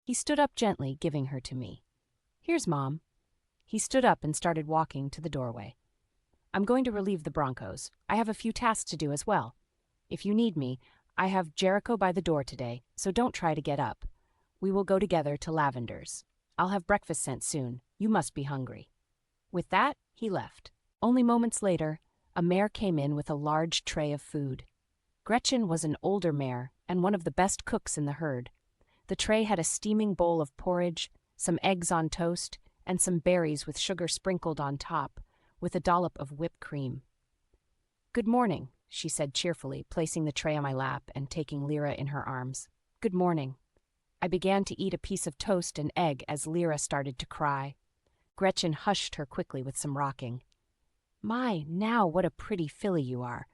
He stood up gently, giving her to me. "Here's Mom." He stood up and started walking to the doorway. "I'm going to relieve the Broncos. I have a few tasks to do as well. If you need me, I have Jericho by the door today, so don't try to get up. We will go together to Lavender's. I'll have breakfast sent soon. You must be hungry." With that, he left. Only moments later, a mare came in with a large tray of food. Gretchen was an older mare and one of the best cooks in the herd. The tray had a steaming bowl of porridge, some eggs on toast, and some berries with sugar sprinkled on top, with a dollop of whipped cream. "Good morning," she said cheerfully, placing the tray on my lap and taking Lyra in her arms. "Good morning." I began to eat a piece of toast and egg as Lyra started to cry. Gretchen hushed her quickly with some rocking. "My, now what a pretty filly you are.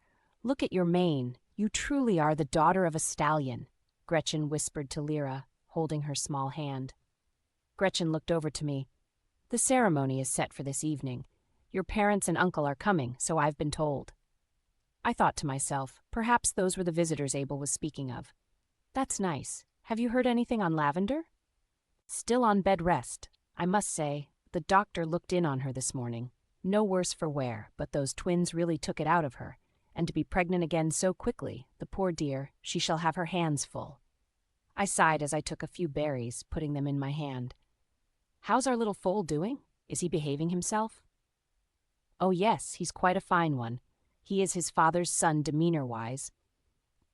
Look at your mane. You truly are the daughter of a stallion," Gretchen whispered to Lyra, holding her small hand. Gretchen looked over to me. "The ceremony is set for this evening. Your parents and uncle are coming, so I've been told." I thought to myself, perhaps those were the visitors Abel was speaking of. "That's nice. Have you heard anything on Lavender?" "Still on bed rest. I must say, the doctor looked in on her this morning. No worse for wear, but those twins really took it out of her. And to be pregnant again so quickly, the poor dear, she shall have her hands full." I sighed as I took a few berries, putting them in my hand. "How's our little foal doing? Is he behaving himself?" "Oh yes, he's quite a fine one. He is his father's son demeanor-wise.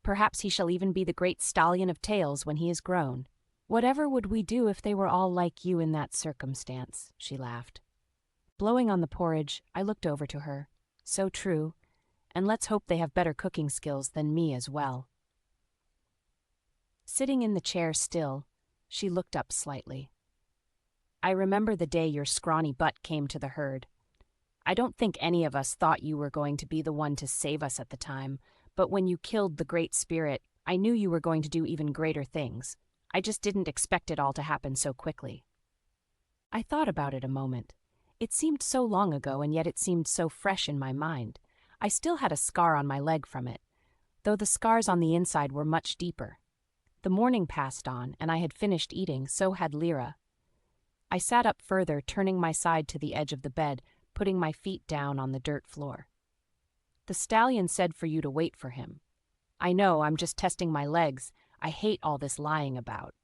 Perhaps he shall even be the great stallion of tales when he is grown. Whatever would we do if they were all like you in that circumstance?" she laughed. Blowing on the porridge, I looked over to her. So true, and let's hope they have better cooking skills than me as well. Sitting in the chair still, she looked up slightly. "I remember the day your scrawny butt came to the herd. I don't think any of us thought you were going to be the one to save us at the time, but when you killed the Great Spirit, I knew you were going to do even greater things. I just didn't expect it all to happen so quickly." I thought about it a moment. It seemed so long ago, and yet it seemed so fresh in my mind. I still had a scar on my leg from it, though the scars on the inside were much deeper. The morning passed on, and I had finished eating, so had Lyra. I sat up further, turning my side to the edge of the bed, putting my feet down on the dirt floor. "The stallion said for you to wait for him. I know, I'm just testing my legs. I hate all this lying about.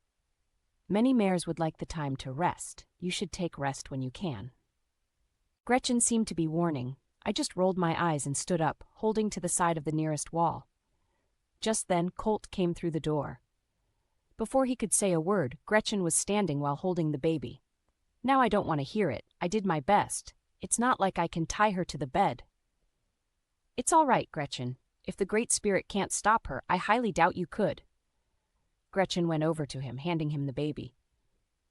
Many mares would like the time to rest. You should take rest when you can." Gretchen seemed to be warning. I just rolled my eyes and stood up, holding to the side of the nearest wall. Just then, Colt came through the door. Before he could say a word, Gretchen was standing while holding the baby. Now I don't want to hear it. I did my best. It's not like I can tie her to the bed. "It's all right, Gretchen. If the Great Spirit can't stop her, I highly doubt you could." Gretchen went over to him, handing him the baby.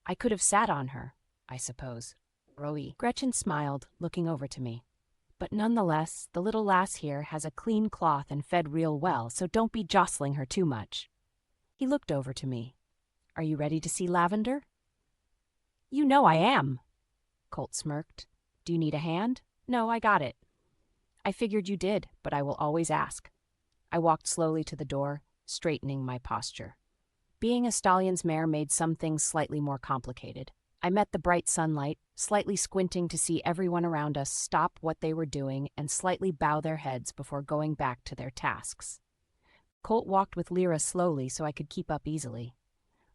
"I could have sat on her, I suppose." Rowie. Gretchen smiled, looking over to me. "But nonetheless, the little lass here has a clean cloth and fed real well, so don't be jostling her too much." He looked over to me. "Are you ready to see Lavender?" "You know I am." Colt smirked. "Do you need a hand?" "No, I got it." "I figured you did, but I will always ask." I walked slowly to the door, straightening my posture. Being a stallion's mare made some things slightly more complicated. I met the bright sunlight, slightly squinting to see everyone around us stop what they were doing and slightly bow their heads before going back to their tasks. Colt walked with Lyra slowly so I could keep up easily.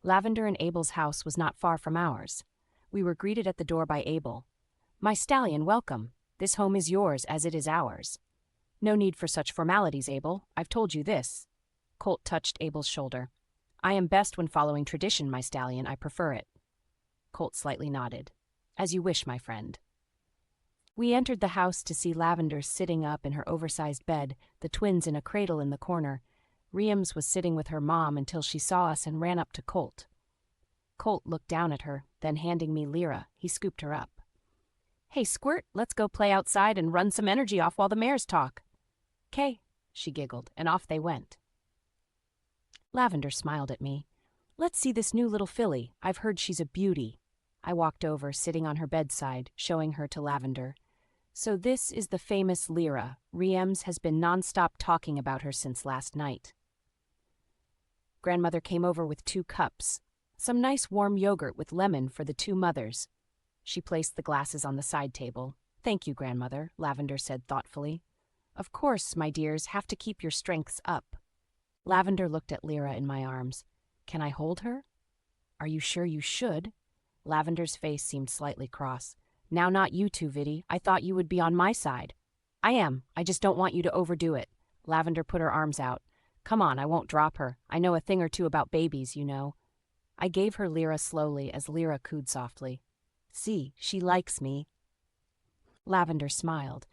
Lavender and Abel's house was not far from ours. We were greeted at the door by Abel. "My stallion, welcome. This home is yours as it is ours." "No need for such formalities, Abel. I've told you this." Colt touched Abel's shoulder. "I am best when following tradition, my stallion. I prefer it." Colt slightly nodded. "As you wish, my friend." We entered the house to see Lavender sitting up in her oversized bed, the twins in a cradle in the corner. Riems was sitting with her mom until she saw us and ran up to Colt. Colt looked down at her, then handing me Lyra, he scooped her up. "Hey, Squirt, let's go play outside and run some energy off while the mares talk." "'Kay," she giggled, and off they went. Lavender smiled at me. "Let's see this new little filly. I've heard she's a beauty." I walked over, sitting on her bedside, showing her to Lavender. "So this is the famous Lyra. Riems has been non-stop talking about her since last night." Grandmother came over with 2 cups. Some nice warm yogurt with lemon for the two mothers. She placed the glasses on the side table. Thank you, grandmother, Lavender said thoughtfully. Of course, my dears, have to keep your strengths up. Lavender looked at Lyra in my arms. Can I hold her? Are you sure you should? Lavender's face seemed slightly cross. Now not you two, Viddy. I thought you would be on my side. I am. I just don't want you to overdo it. Lavender put her arms out. Come on, I won't drop her. I know a thing or two about babies, you know. I gave her Lyra slowly as Lyra cooed softly. See, she likes me. Lavender smiled.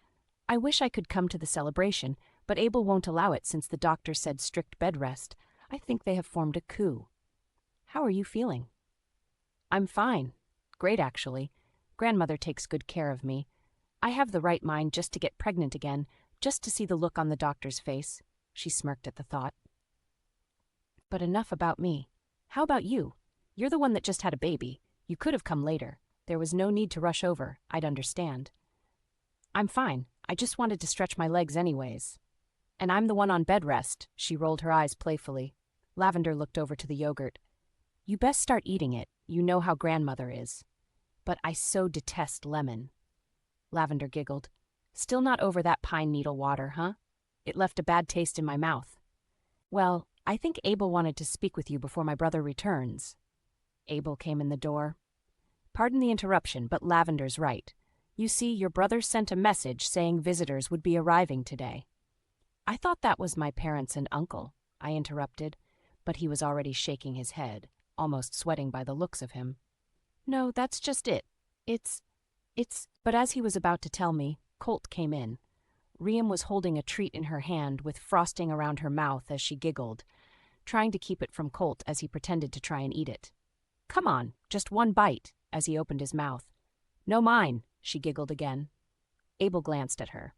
I wish I could come to the celebration, but Abel won't allow it since the doctor said strict bed rest. I think they have formed a coup. How are you feeling? I'm fine. Great, actually. Grandmother takes good care of me. I have the right mind just to get pregnant again, just to see the look on the doctor's face. She smirked at the thought. But enough about me. How about you? You're the one that just had a baby. You could have come later. There was no need to rush over. I'd understand. I'm fine. I just wanted to stretch my legs anyways. And I'm the one on bed rest. She rolled her eyes playfully. Lavender looked over to the yogurt. You best start eating it. You know how grandmother is. But I so detest lemon. Lavender giggled. Still not over that pine needle water, huh? It left a bad taste in my mouth. Well, I think Abel wanted to speak with you before my brother returns. Abel came in the door. Pardon the interruption, but Lavender's right. You see, your brother sent a message saying visitors would be arriving today. I thought that was my parents and uncle, I interrupted, but he was already shaking his head, almost sweating by the looks of him. No, that's just it. It's... But as he was about to tell me, Colt came in. Riam was holding a treat in her hand with frosting around her mouth as she giggled, trying to keep it from Colt as he pretended to try and eat it. Come on, just one bite, as he opened his mouth. No mine, she giggled again. Abel glanced at her.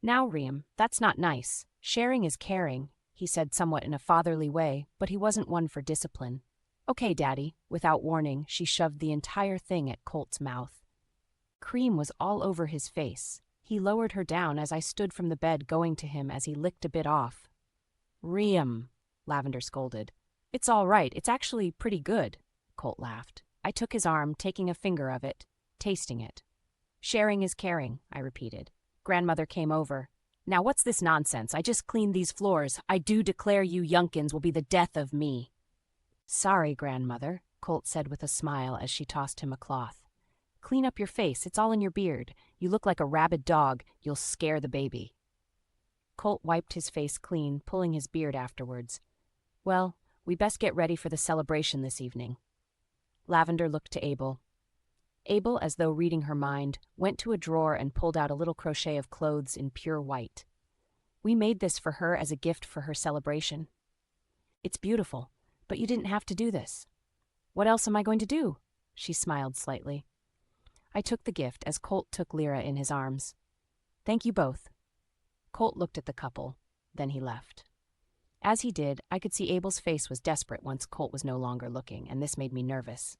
Now, Riam, that's not nice. Sharing is caring, he said somewhat in a fatherly way, but he wasn't one for discipline. Okay, Daddy. Without warning, she shoved the entire thing at Colt's mouth. Cream was all over his face. He lowered her down as I stood from the bed going to him as he licked a bit off. Riam, Lavender scolded. It's all right. It's actually pretty good, Colt laughed. I took his arm, taking a finger of it, tasting it. Sharing is caring, I repeated. Grandmother came over. Now what's this nonsense? I just cleaned these floors. I do declare you Yunkins will be the death of me. Sorry, Grandmother, Colt said with a smile as she tossed him a cloth. Clean up your face. It's all in your beard. You look like a rabid dog. You'll scare the baby. Colt wiped his face clean, pulling his beard afterwards. Well, we best get ready for the celebration this evening. Lavender looked to Abel. Abel, as though reading her mind, went to a drawer and pulled out a little crochet of clothes in pure white. We made this for her as a gift for her celebration. It's beautiful, but you didn't have to do this. What else am I going to do? She smiled slightly. I took the gift as Colt took Lyra in his arms. Thank you both. Colt looked at the couple, then he left. As he did, I could see Abel's face was desperate once Colt was no longer looking, and this made me nervous.